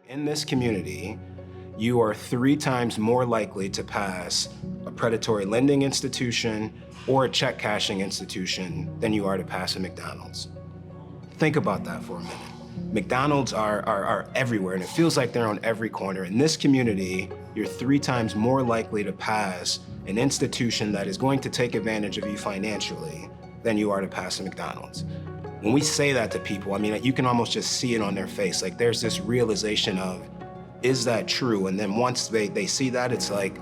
In this community, you are 3 times more likely to pass a predatory lending institution or a check cashing institution than you are to pass a McDonald's. Think about that for a minute. McDonald's are everywhere, and it feels like they're on every corner. In this community, you're 3 times more likely to pass an institution that is going to take advantage of you financially than you are to pass a McDonald's. When we say that to people, I mean, you can almost just see it on their face. Like there's this realization of, is that true? And then once they see that, it's like,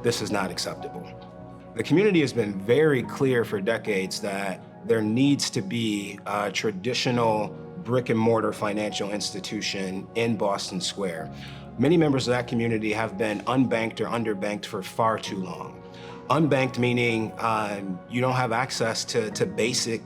this is not acceptable. The community has been very clear for decades that there needs to be a traditional brick and mortar financial institution in Boston Square. Many members of that community have been unbanked or underbanked for far too long. Unbanked meaning you don't have access to basic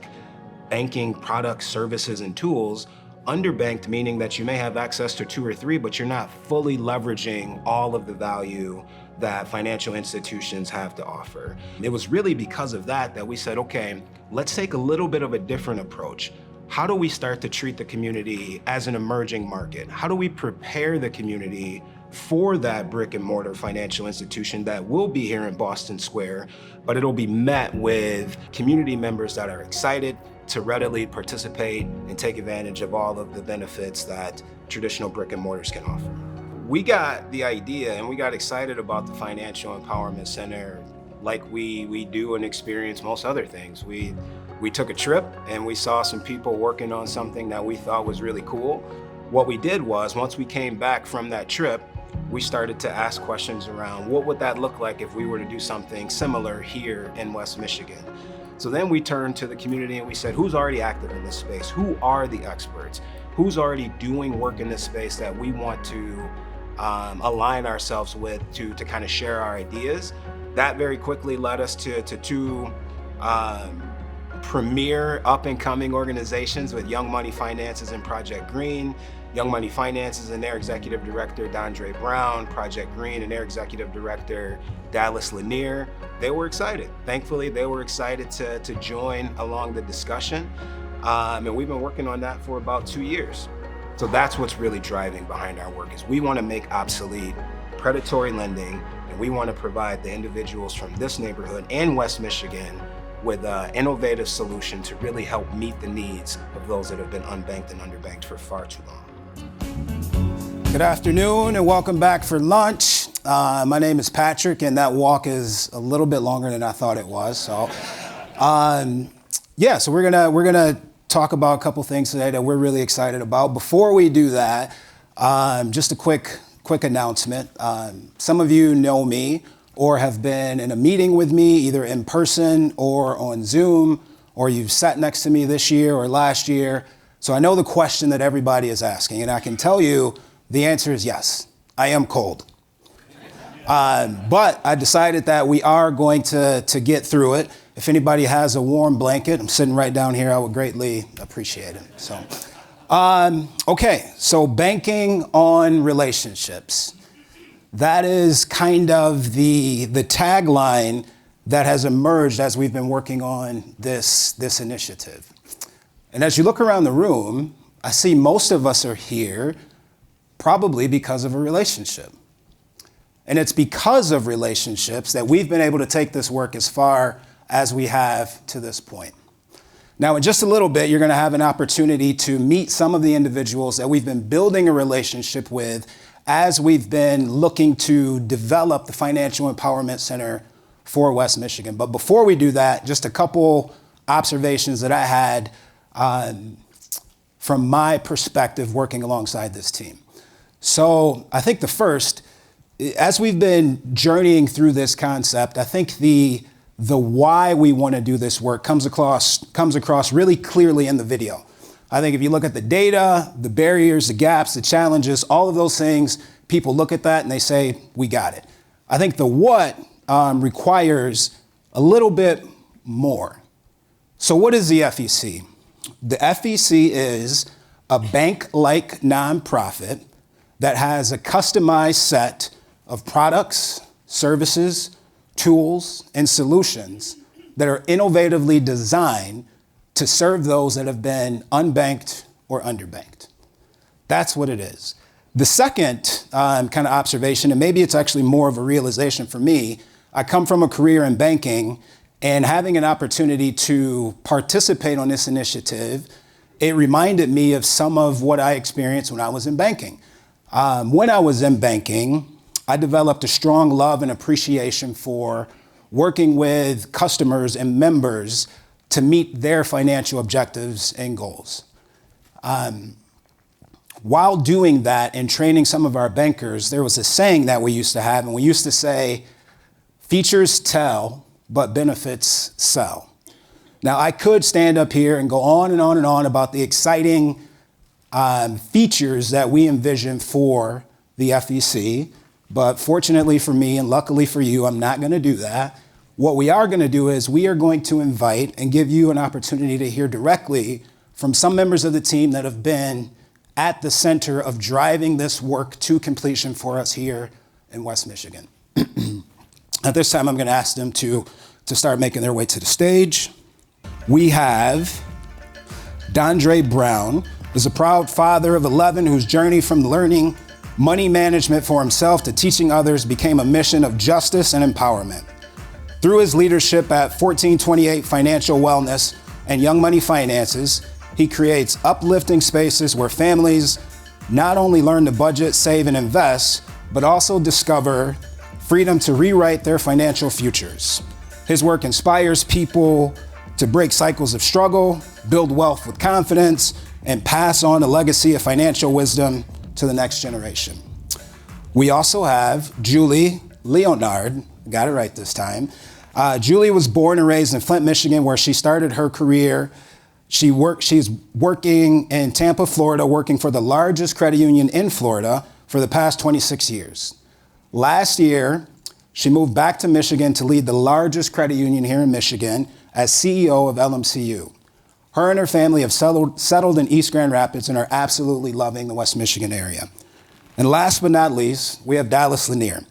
banking products, services, and tools. Underbanked meaning that you may have access to 2 or 3, but you're not fully leveraging all of the value that financial institutions have to offer. It was really because of that we said, okay, let's take a little bit of a different approach. How do we start to treat the community as an emerging market? How do we prepare the community for that brick and mortar financial institution that will be here in Boston Square, but it'll be met with community members that are excited to readily participate and take advantage of all of the benefits that traditional brick and mortars can offer. We got the idea and we got excited about the Financial Empowerment Center like we do and experience most other things. We took a trip and we saw some people working on something that we thought was really cool. What we did was, once we came back from that trip, we started to ask questions around what would that look like if we were to do something similar here in West Michigan. So then we turned to the community and we said, who's already active in this space? Who are the experts? Who's already doing work in this space that we want to align ourselves with to kind of share our ideas? That very quickly led us to 2 premier up-and-coming organizations with Young Money Finances and Project Green. Young Money Finances and their executive director, Dondrea Brown, Project Green and their executive director, Dallas Lenear. They were excited. Thankfully, they were excited to join along the discussion. And we've been working on that for about 2 years. So that's what's really driving behind our work, is we want to make obsolete predatory lending, and we want to provide the individuals from this neighborhood and West Michigan with an innovative solution to really help meet the needs of those that have been unbanked and underbanked for far too long. Good afternoon and welcome back for lunch. My name is Patrick, and that walk is a little bit longer than I thought it was. So, so we're gonna talk about a couple things today that we're really excited about. Before we do that, just a quick announcement. Some of you know me or have been in a meeting with me, either in person or on Zoom, or you've sat next to me this year or last year. So I know the question that everybody is asking, and I can tell you the answer is yes, I am cold. But I decided that we are going to get through it. If anybody has a warm blanket, I'm sitting right down here, I would greatly appreciate it. So, okay, so banking on relationships. That is kind of the tagline that has emerged as we've been working on this initiative. And as you look around the room, I see most of us are here probably because of a relationship. And it's because of relationships that we've been able to take this work as far as we have to this point. Now, in just a little bit, you're going to have an opportunity to meet some of the individuals that we've been building a relationship with as we've been looking to develop the Financial Empowerment Center for West Michigan. But before we do that, just a couple observations that I had from my perspective working alongside this team. So I think the first, as we've been journeying through this concept, I think the why we want to do this work comes across really clearly in the video. I think if you look at the data, the barriers, the gaps, the challenges, all of those things, people look at that and they say, we got it. I think the what requires a little bit more. So what is the FEC? The FEC is a bank-like nonprofit that has a customized set of products, services, tools, and solutions that are innovatively designed to serve those that have been unbanked or underbanked. That's what it is. The second kind of observation, and maybe it's actually more of a realization for me, I come from a career in banking, and having an opportunity to participate on this initiative, it reminded me of some of what I experienced when I was in banking. When I was in banking, I developed a strong love and appreciation for working with customers and members to meet their financial objectives and goals. While doing that and training some of our bankers, there was a saying that we used to have, and we used to say, features tell, but benefits sell. Now, I could stand up here and go on and on and on about the exciting features that we envision for the FEC, but fortunately for me and luckily for you, I'm not going to do that. What we are going to do is we are going to invite and give you an opportunity to hear directly from some members of the team that have been at the center of driving this work to completion for us here in West Michigan. At this time, I'm going to ask them to start making their way to the stage. We have Dondrea Brown, is a proud father of 11 whose journey from learning money management for himself to teaching others became a mission of justice and empowerment. Through his leadership at 1428 Financial Wellness and Young Money Finances, he creates uplifting spaces where families not only learn to budget, save, and invest, but also discover freedom to rewrite their financial futures. His work inspires people to break cycles of struggle, build wealth with confidence, and pass on a legacy of financial wisdom to the next generation. We also have Julie Leonard, got it right this time. Julie was born and raised in Flint, Michigan, where she started her career. She's working in Tampa, Florida, working for the largest credit union in Florida for the past 26 years. Last year, she moved back to Michigan to lead the largest credit union here in Michigan as CEO of LMCU. Her and her family have settled in East Grand Rapids and are absolutely loving the West Michigan area. And last but not least, we have Dallas Lenear,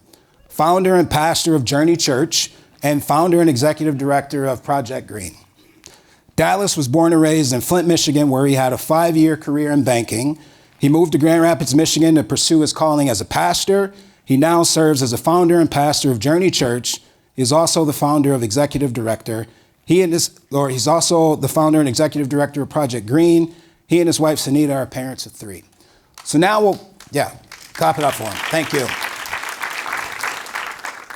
founder and pastor of Journey Church and founder and executive director of Project Green. Dallas was born and raised in Flint, Michigan, where he had a 5-year career in banking. He moved to Grand Rapids, Michigan to pursue his calling as a pastor. He now serves as a founder and pastor of Journey Church. He's also the founder of executive director. He's also the founder and executive director of Project Green. He and his wife, Sunita, are parents of 3. So now clap it up for him. Thank you.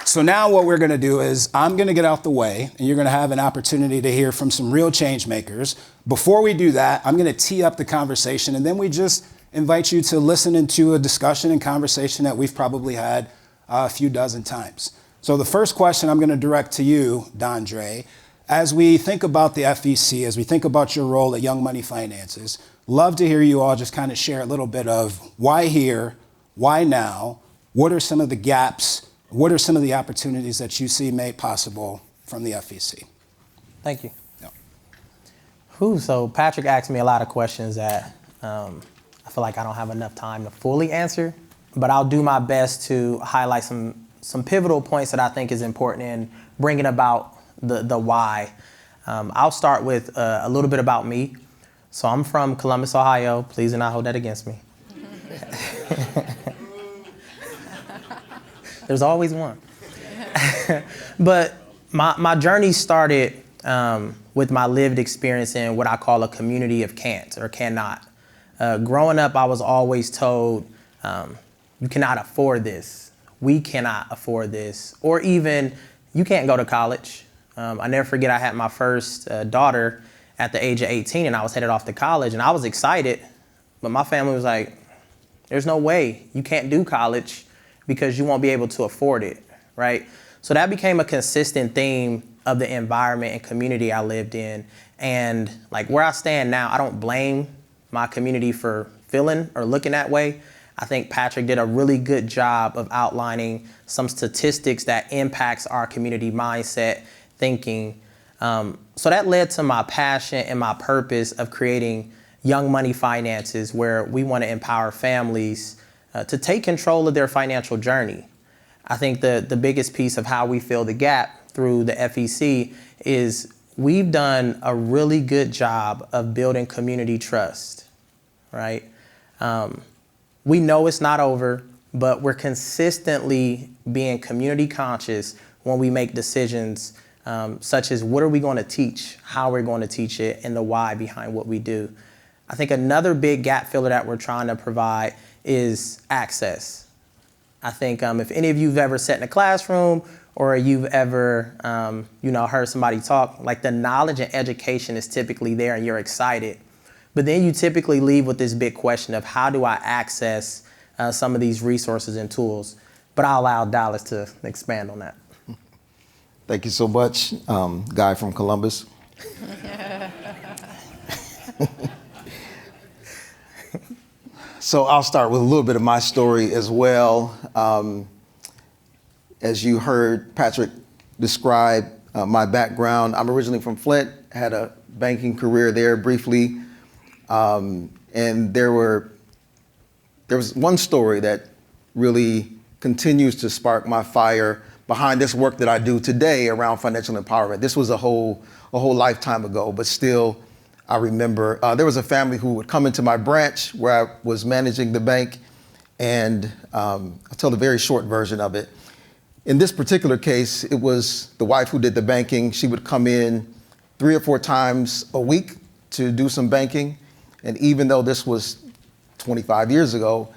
So now what we're going to do is I'm going to get out the way, and you're going to have an opportunity to hear from some real change makers. Before we do that, I'm going to tee up the conversation, and then we just invite you to listen into a discussion and conversation that we've probably had a few dozen times. So the first question I'm going to direct to you, Dondrea. As we think about the FEC, as we think about your role at Young Money Finances, love to hear you all just kind of share a little bit of why here, why now, what are some of the gaps, what are some of the opportunities that you see made possible from the FEC? Thank you. Yeah. So Patrick asked me a lot of questions that I feel like I don't have enough time to fully answer, but I'll do my best to highlight some pivotal points that I think is important in bringing about the why. I'll start with a little bit about me. So I'm from Columbus, Ohio. Please do not hold that against me. There's always one. But my journey started with my lived experience in what I call a community of can't or cannot. Growing up, I was always told, you cannot afford this. We cannot afford this. Or even, you can't go to college. I never forget I had my first daughter at the age of 18 and I was headed off to college and I was excited, but my family was like, there's no way you can't do college because you won't be able to afford it, right? So that became a consistent theme of the environment and community I lived in. And like where I stand now, I don't blame my community for feeling or looking that way. I think Patrick did a really good job of outlining some statistics that impacts our community mindset thinking. So that led to my passion and my purpose of creating Young Money Finances, where we want to empower families to take control of their financial journey. I think the biggest piece of how we fill the gap through the FEC is we've done a really good job of building community trust, right? we know it's not over, but we're consistently being community conscious when we make decisions such as what are we going to teach, how we're going to teach it, and the why behind what we do. I think another big gap filler that we're trying to provide is access. I think if any of you have ever sat in a classroom or you've ever heard somebody talk, like the knowledge and education is typically there and you're excited. But then you typically leave with this big question of how do I access some of these resources and tools? But I'll allow Dallas to expand on that. Thank you so much, Guy from Columbus. So I'll start with a little bit of my story as well. As you heard Patrick describe my background, I'm originally from Flint, had a banking career there briefly. And there was one story that really continues to spark my fire behind this work that I do today around financial empowerment. This was a whole lifetime ago, but still I remember there was a family who would come into my branch where I was managing the bank, and I'll tell the very short version of it. In this particular case, it was the wife who did the banking. She would come in 3 or 4 times a week to do some banking. And even though this was 25 years ago,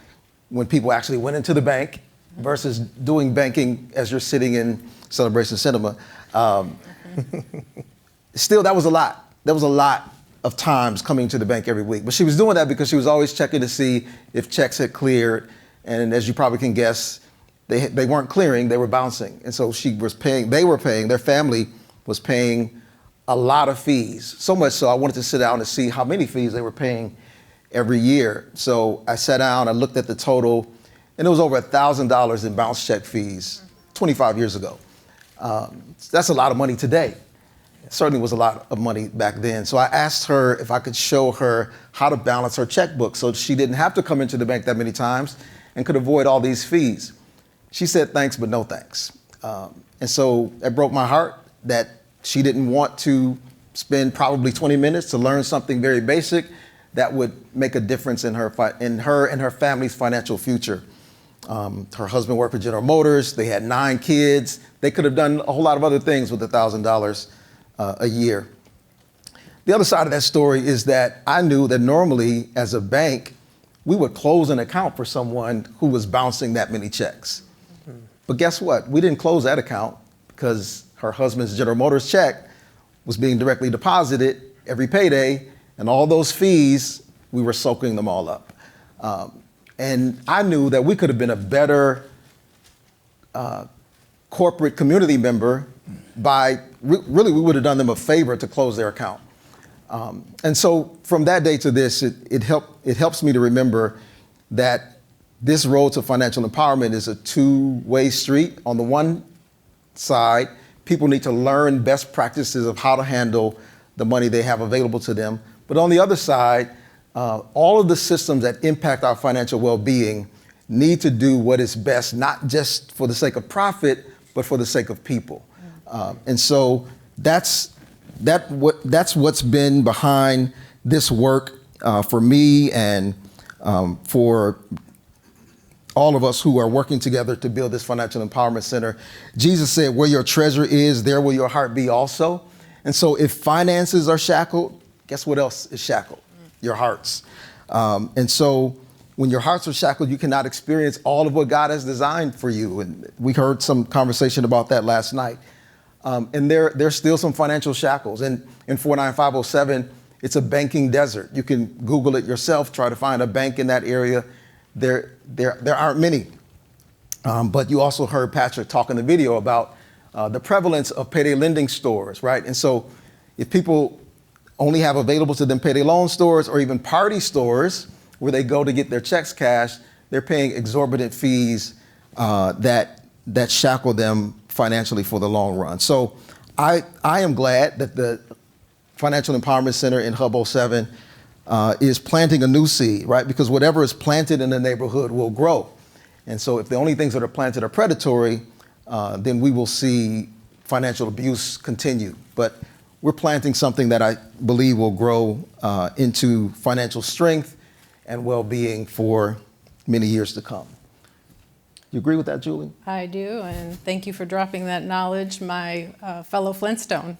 when people actually went into the bank versus doing banking as you're sitting in Celebration Cinema, still that was a lot. There was a lot of times coming to the bank every week. But she was doing that because she was always checking to see if checks had cleared. And as you probably can guess, they weren't clearing, they were bouncing. And so their family was paying a lot of fees. So much so I wanted to sit down and see how many fees they were paying every year. So I sat down, I looked at the total, and it was over $1,000 in bounce check fees 25 years ago. That's a lot of money today. It certainly was a lot of money back then. So I asked her if I could show her how to balance her checkbook so she didn't have to come into the bank that many times and could avoid all these fees. She said thanks, but no thanks. And so it broke my heart that she didn't want to spend probably 20 minutes to learn something very basic that would make a difference in her and her family's financial future. Her husband worked for General Motors. They had 9 kids. They could have done a whole lot of other things with $1,000 a year. The other side of that story is that I knew that normally as a bank, we would close an account for someone who was bouncing that many checks. But guess what? We didn't close that account because her husband's General Motors check was being directly deposited every payday, and all those fees, we were soaking them all up. And I knew that we could have been a better corporate community member by, really we would have done them a favor to close their account. And so from that day to this, it helps me to remember that this road to financial empowerment is a two-way street. On the one side, people need to learn best practices of how to handle the money they have available to them. But on the other side, all of the systems that impact our financial well-being need to do what is best, not just for the sake of profit, but for the sake of people. And so that's what's been behind this work for me and for all of us who are working together to build this Financial Empowerment Center. Jesus said, where your treasure is, there will your heart be also. And so if finances are shackled, guess what else is shackled? Your hearts. And so when your hearts are shackled, you cannot experience all of what God has designed for you. And we heard some conversation about that last night. And there's still some financial shackles. And in 49507, it's a banking desert. You can Google it yourself, try to find a bank in that area. There aren't many. But you also heard Patrick talk in the video about the prevalence of payday lending stores, right? And so if people only have available to them payday loan stores or even party stores where they go to get their checks cashed, they're paying exorbitant fees that shackle them financially for the long run. So I am glad that the Financial Empowerment Center in Hub 07 is planting a new seed, right? Because whatever is planted in the neighborhood will grow. And so if the only things that are planted are predatory, then we will see financial abuse continue. But we're planting something that I believe will grow into financial strength and well-being for many years to come. You agree with that, Julie? I do, and thank you for dropping that knowledge, my fellow Flintstone.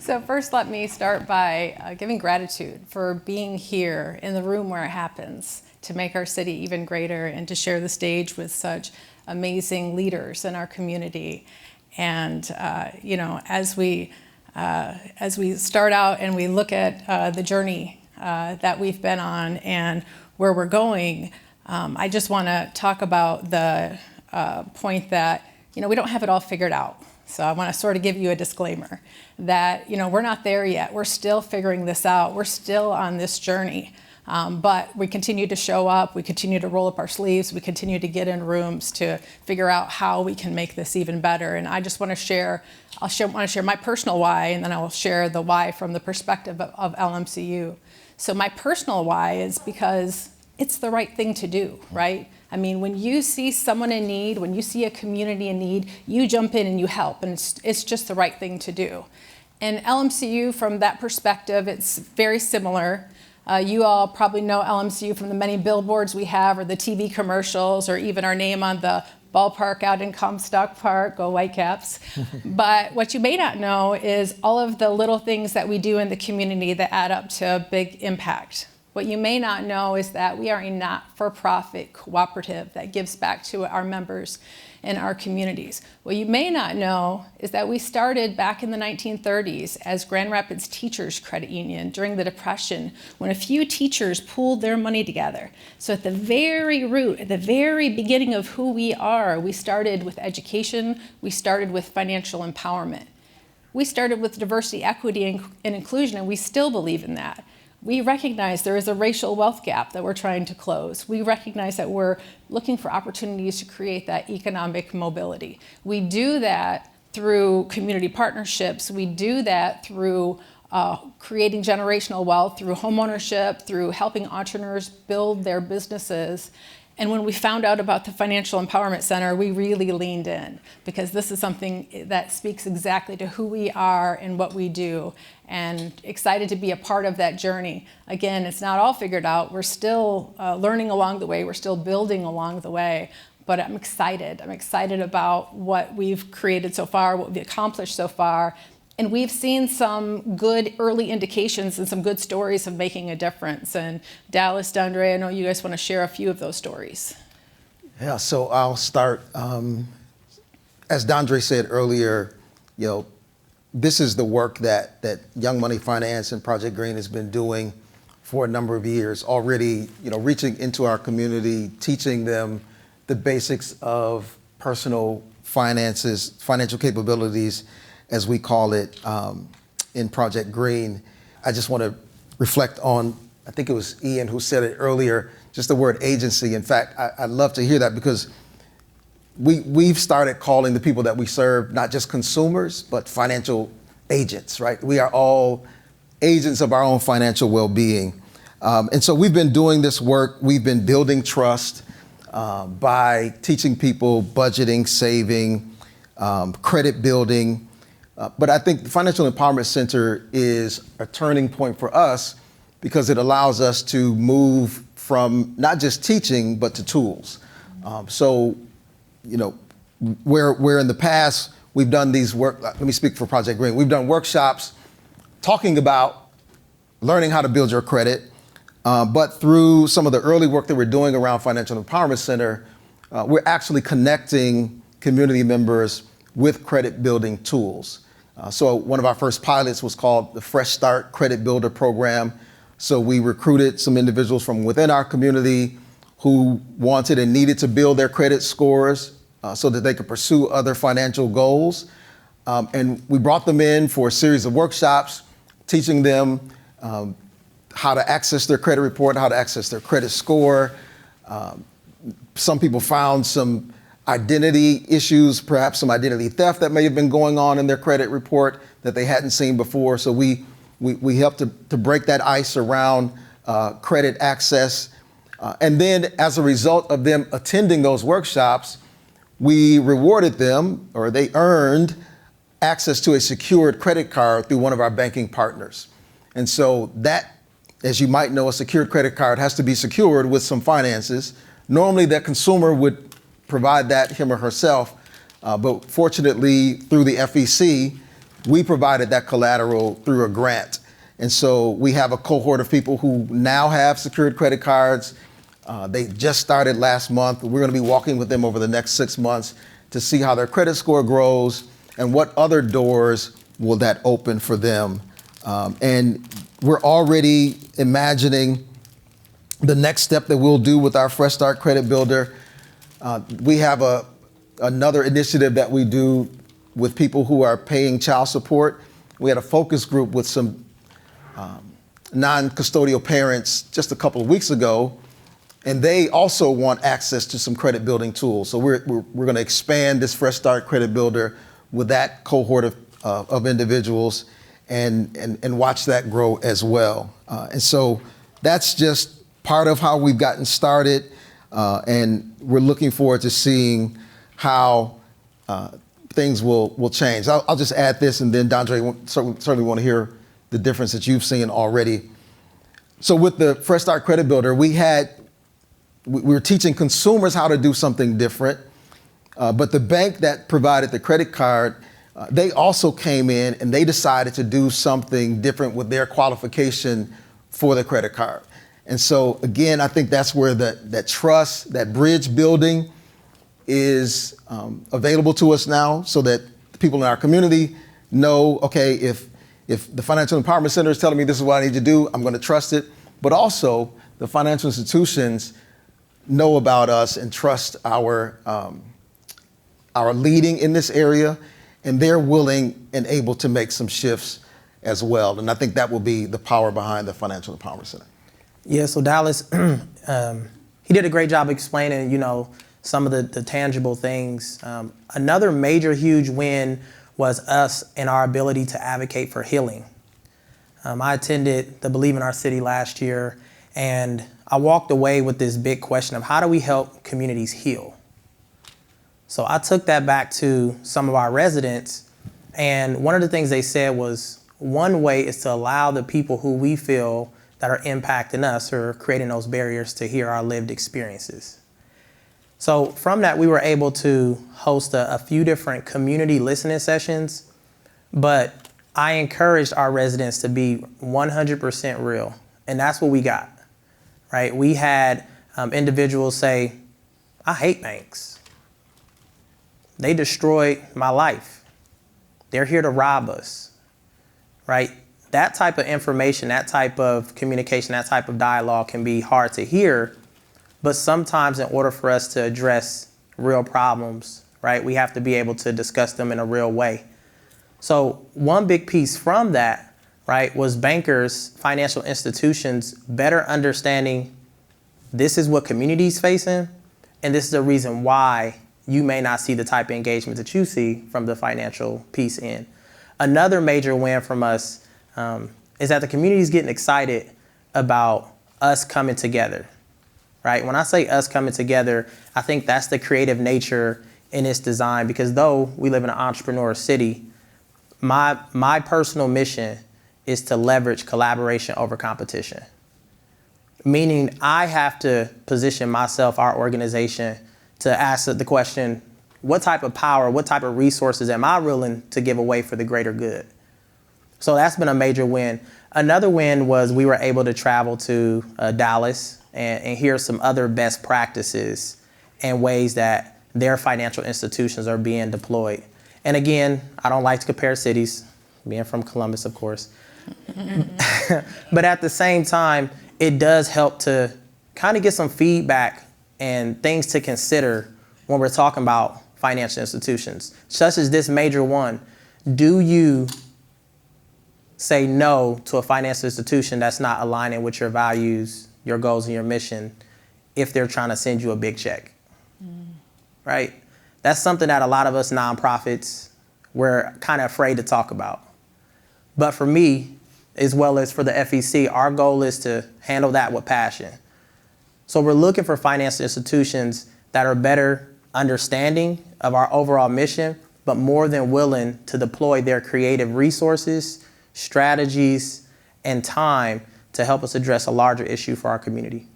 So first, let me start by giving gratitude for being here in the room where it happens, to make our city even greater and to share the stage with such amazing leaders in our community. And as we start out and we look at the journey that we've been on and where we're going, I just want to talk about the point that we don't have it all figured out. So I want to sort of give you a disclaimer that we're not there yet. We're still figuring this out. We're still on this journey. But we continue to show up, we continue to roll up our sleeves, we continue to get in rooms to figure out how we can make this even better. And I just want to share, want to share my personal why, and then I will share the why from the perspective of LMCU. So my personal why is because it's the right thing to do, right? I mean, when you see someone in need, when you see a community in need, you jump in and you help, and it's just the right thing to do. And LMCU, from that perspective, it's very similar. You all probably know LMCU from the many billboards we have, or the TV commercials, or even our name on the ballpark out in Comstock Park, go Whitecaps. But what you may not know is all of the little things that we do in the community that add up to a big impact. What you may not know is that we are a not-for-profit cooperative that gives back to our members in our communities. What you may not know is that we started back in the 1930s as Grand Rapids Teachers Credit Union during the Depression, when a few teachers pooled their money together. So at the very root, at the very beginning of who we are, we started with education, we started with financial empowerment. We started with diversity, equity, and inclusion, and we still believe in that. We recognize there is a racial wealth gap that we're trying to close. We recognize that we're looking for opportunities to create that economic mobility. We do that through community partnerships. We do that through creating generational wealth, through homeownership, through helping entrepreneurs build their businesses. And when we found out about the Financial Empowerment Center, we really leaned in, because this is something that speaks exactly to who we are and what we do, and excited to be a part of that journey. Again, it's not all figured out. We're still learning along the way. We're still building along the way. But I'm excited. I'm excited about what we've created so far, what we've accomplished so far. And we've seen some good early indications and some good stories of making a difference. And Dallas, Dondrea, I know you guys want to share a few of those stories. Yeah, so I'll start. As Dondrea said earlier, this is the work that Young Money Finance and Project Green has been doing for a number of years already, reaching into our community, teaching them the basics of personal finances, financial capabilities, as we call it, in Project Green. I just want to reflect on, I think it was Ian who said it earlier, just the word agency. In fact, I'd love to hear that, because we've started calling the people that we serve not just consumers, but financial agents, right? We are all agents of our own financial well-being. And so we've been doing this work. We've been building trust by teaching people budgeting, saving, credit building. But I think the Financial Empowerment Center is a turning point for us, because it allows us to move from not just teaching, but to tools. Where in the past we've done these let me speak for Project Green. We've done workshops talking about learning how to build your credit, but through some of the early work that we're doing around Financial Empowerment Center, we're actually connecting community members with credit building tools. So one of our first pilots was called the Fresh Start Credit Builder Program. So we recruited some individuals from within our community who wanted and needed to build their credit scores so that they could pursue other financial goals. And we brought them in for a series of workshops, teaching them how to access their credit report, how to access their credit score. Some people found some identity issues, perhaps some identity theft that may have been going on in their credit report that they hadn't seen before. So we helped to break that ice around credit access. And then as a result of them attending those workshops, we rewarded them, or they earned access to a secured credit card through one of our banking partners. And so that as you might know, a secured credit card has to be secured with some finances. Normally, that consumer would provide that him or herself, but fortunately, through the FEC, we provided that collateral through a grant. And so we have a cohort of people who now have secured credit cards. They just started last month. We're going to be walking with them over the next 6 months to see how their credit score grows and what other doors will that open for them. And we're already imagining the next step that we'll do with our Fresh Start Credit Builder. We have another initiative that we do with people who are paying child support. We had a focus group with some non-custodial parents just a couple of weeks ago, and they also want access to some credit building tools. So we're going to expand this Fresh Start Credit Builder with that cohort of individuals and watch that grow as well. And so that's just part of how we've gotten started, and we're looking forward to seeing how things will change. I'll just add this, and then Dondrea certainly want to hear the difference that you've seen already. So with the Fresh Start Credit Builder, we were teaching consumers how to do something different, but the bank that provided the credit card, they also came in and they decided to do something different with their qualification for the credit card. And so again, I think that's where that trust, that bridge building is available to us now, so that the people in our community know, okay, if the Financial Empowerment Center is telling me this is what I need to do, I'm going to trust it. But also the financial institutions know about us and trust our leading in this area, and they're willing and able to make some shifts as well. And I think that will be the power behind the Financial Empowerment Center. Yeah, so Dallas, he did a great job explaining, some of the tangible things. Another major huge win was us and our ability to advocate for healing. I attended the Believe in Our City last year, and I walked away with this big question of how do we help communities heal? So I took that back to some of our residents, and one of the things they said was, one way is to allow the people who we feel that are impacting us or creating those barriers to hear our lived experiences. So from that, we were able to host a few different community listening sessions, but I encouraged our residents to be 100% real, and that's what we got, right? We had individuals say, I hate banks. They destroyed my life. They're here to rob us, right? That type of information, that type of communication, that type of dialogue can be hard to hear, but sometimes in order for us to address real problems, right, we have to be able to discuss them in a real way. So one big piece from that, right, was bankers, financial institutions better understanding this is what communities facing, and this is the reason why you may not see the type of engagement that you see from the financial piece in. Another major win from us is that the community is getting excited about us coming together, right? When I say us coming together, I think that's the creative nature in its design, because though we live in an entrepreneur city, my personal mission is to leverage collaboration over competition. Meaning I have to position myself, our organization, to ask the question, what type of power, what type of resources am I willing to give away for the greater good? So that's been a major win. Another win was we were able to travel to Dallas and hear some other best practices and ways that their financial institutions are being deployed. And again, I don't like to compare cities, being from Columbus, of course. But at the same time, it does help to kind of get some feedback and things to consider when we're talking about financial institutions, such as this major one. Do you say no to a financial institution that's not aligning with your values, your goals, and your mission if they're trying to send you a big check? Right? That's something that a lot of us nonprofits, we're kind of afraid to talk about. But for me, as well as for the FEC, our goal is to handle that with passion. So we're looking for financial institutions that are better understanding of our overall mission, but more than willing to deploy their creative resources, strategies, and time to help us address a larger issue for our community.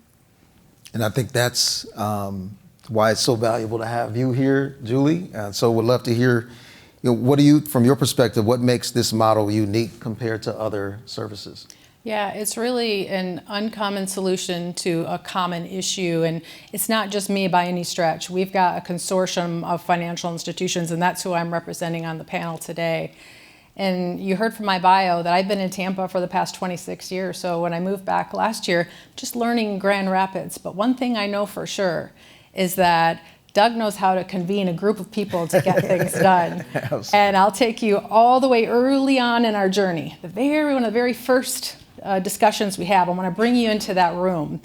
And I think that's why it's so valuable to have you here, Julie. So we'd love to hear, what do you, from your perspective, what makes this model unique compared to other services? Yeah, it's really an uncommon solution to a common issue, and it's not just me by any stretch. We've got a consortium of financial institutions, and that's who I'm representing on the panel today. And you heard from my bio that I've been in Tampa for the past 26 years, so when I moved back last year, just learning Grand Rapids. But one thing I know for sure is that Doug knows how to convene a group of people to get things done. And I'll take you all the way early on in our journey. One of the very first discussions we have, I want to bring you into that room.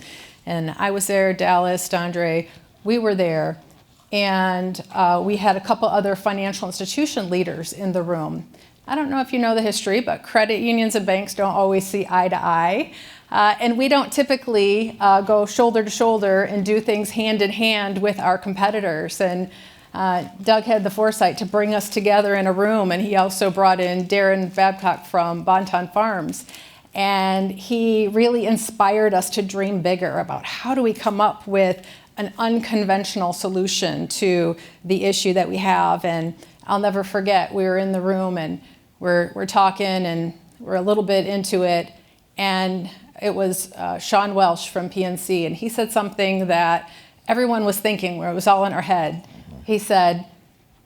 And I was there, Dallas, Dondrea, we were there. And we had a couple other financial institution leaders in the room. I don't know if you know the history, but credit unions and banks don't always see eye to eye. And we don't typically go shoulder to shoulder and do things hand in hand with our competitors. And Doug had the foresight to bring us together in a room, and he also brought in Darren Babcock from Bonton Farms. And he really inspired us to dream bigger about how do we come up with an unconventional solution to the issue that we have. And I'll never forget, we were in the room and we're talking and we're a little bit into it, and it was Sean Welsh from PNC, and he said something that everyone was thinking, where it was all in our head. He said,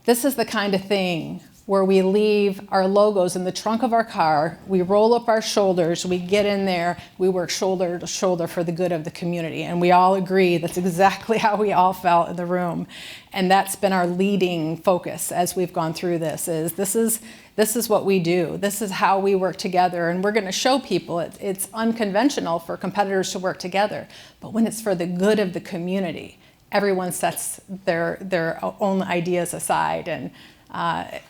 this is the kind of thing where we leave our logos in the trunk of our car, we roll up our shoulders, we get in there, we work shoulder to shoulder for the good of the community. And we all agree that's exactly how we all felt in the room. And that's been our leading focus as we've gone through this is what we do. This is how we work together. And we're going to show people it's unconventional for competitors to work together. But when it's for the good of the community, everyone sets their own ideas aside. And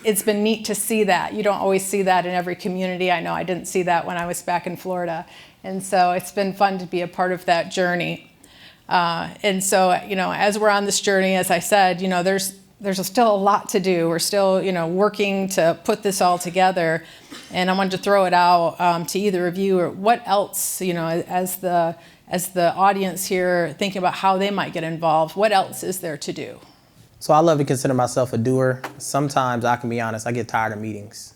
it's been neat to see that. You don't always see that in every community. I know I didn't see that when I was back in Florida. And so it's been fun to be a part of that journey. And so, as we're on this journey, as I said, there's still a lot to do. We're still, working to put this all together. And I wanted to throw it out to either of you, or what else, as the audience here thinking about how they might get involved, what else is there to do? So I love to consider myself a doer. Sometimes, I can be honest, I get tired of meetings.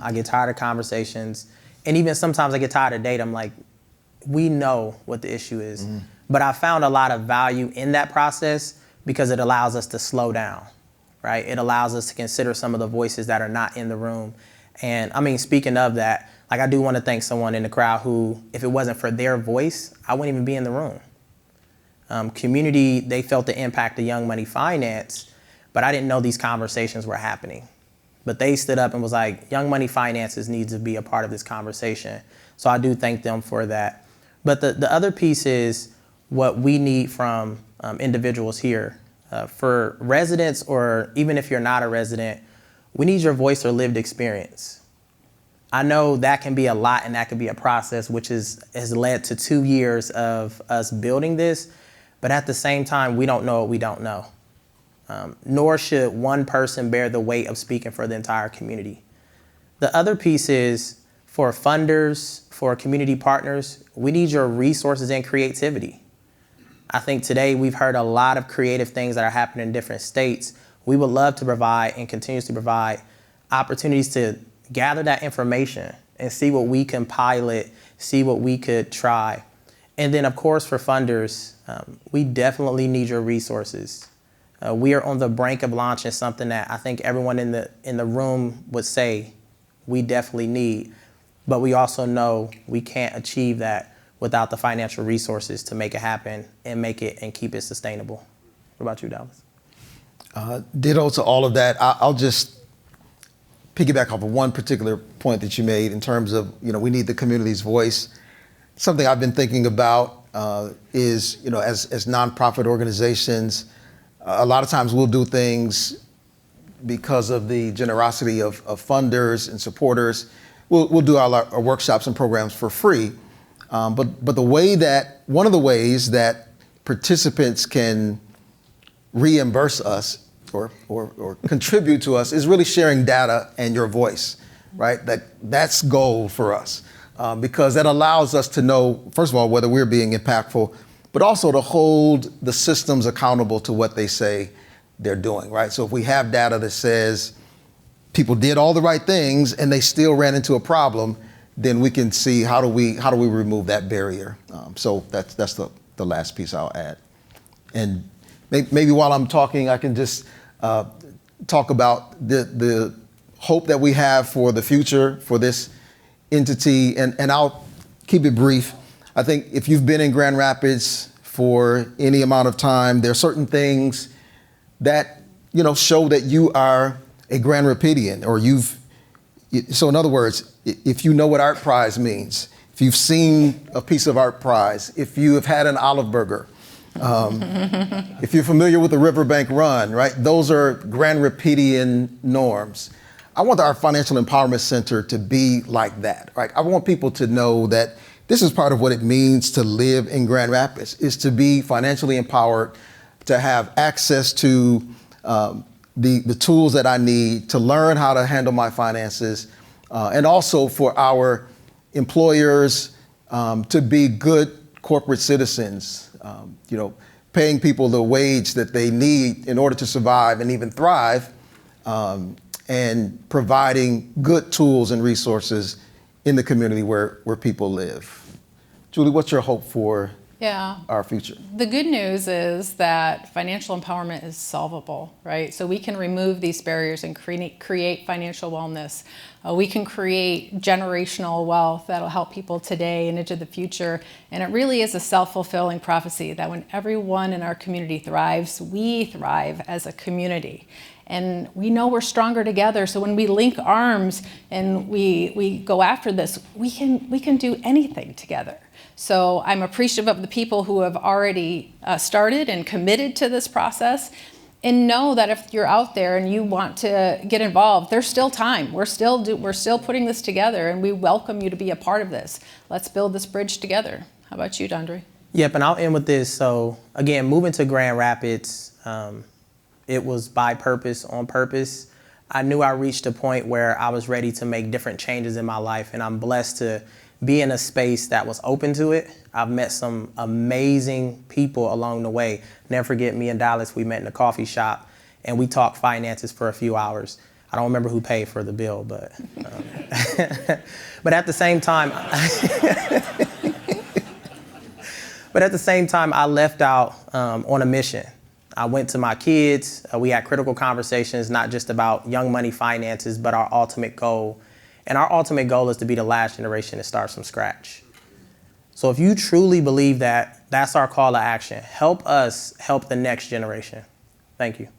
I get tired of conversations. And even sometimes I get tired of data. I'm like, we know what the issue is. Mm-hmm. But I found a lot of value in that process because it allows us to slow down, right? It allows us to consider some of the voices that are not in the room. And speaking of that, I do want to thank someone in the crowd who, if it wasn't for their voice, I wouldn't even be in the room. Community, they felt the impact of Young Money Finance, but I didn't know these conversations were happening. But they stood up and was like, Young Money Finances needs to be a part of this conversation. So I do thank them for that. But the other piece is what we need from individuals here. For residents, or even if you're not a resident, we need your voice or lived experience. I know that can be a lot, and that can be a process, which has led to 2 years of us building this. But at the same time, we don't know what we don't know. Nor should one person bear the weight of speaking for the entire community. The other piece is, for funders, for community partners, we need your resources and creativity. I think today we've heard a lot of creative things that are happening in different states. We would love to provide, and continues to provide, opportunities to gather that information and see what we can pilot, see what we could try. And then, of course, for funders, we definitely need your resources. We are on the brink of launching something that I think everyone in the room would say we definitely need. But we also know we can't achieve that without the financial resources to make it happen and make it and keep it sustainable. What about you, Dallas? Ditto to all of that. I'll just piggyback off of one particular point that you made in terms of, we need the community's voice. Something I've been thinking about is, as nonprofit organizations, a lot of times we'll do things because of the generosity of funders and supporters. We'll do our workshops and programs for free. But one of the ways that participants can reimburse us or contribute to us is really sharing data and your voice, right? That's gold for us. because that allows us to know, first of all, whether we're being impactful, but also to hold the systems accountable to what they say they're doing, right? So if we have data that says people did all the right things and they still ran into a problem, then we can see how do we remove that barrier. So that's the last piece I'll add. And maybe while I'm talking, I can just talk about the hope that we have for the future for this entity, and I'll keep it brief. I think if you've been in Grand Rapids for any amount of time, there are certain things that, show that you are a Grand Rapidian, or so in other words, if you know what Art Prize means, if you've seen a piece of Art Prize, if you have had an olive burger, if you're familiar with the Riverbank Run, right? Those are Grand Rapidian norms. I want our Financial Empowerment Center to be like that, right? I want people to know that this is part of what it means to live in Grand Rapids, is to be financially empowered, to have access to the tools that I need to learn how to handle my finances, and also for our employers to be good corporate citizens, paying people the wage that they need in order to survive and even thrive, and providing good tools and resources in the community where people live. Julie, what's your hope for our future? The good news is that financial empowerment is solvable, right? So we can remove these barriers and create financial wellness. We can create generational wealth that'll help people today and into the future. And it really is a self-fulfilling prophecy that when everyone in our community thrives, we thrive as a community. And we know we're stronger together. So when we link arms and we go after this, we can do anything together. So I'm appreciative of the people who have already started and committed to this process. And know that if you're out there and you want to get involved, there's still time. We're still putting this together, and we welcome you to be a part of this. Let's build this bridge together. How about you, Dondrea? Yep, and I'll end with this. So again, moving to Grand Rapids, it was by purpose, on purpose. I knew I reached a point where I was ready to make different changes in my life, and I'm blessed to be in a space that was open to it. I've met some amazing people along the way. Never forget, me and Dallas, we met in a coffee shop and we talked finances for a few hours. I don't remember who paid for the bill, but but at the same time, I left out on a mission. I went to my kids. We had critical conversations, not just about young money finances, but our ultimate goal. And our ultimate goal is to be the last generation that starts from scratch. So if you truly believe that, that's our call to action. Help us help the next generation. Thank you.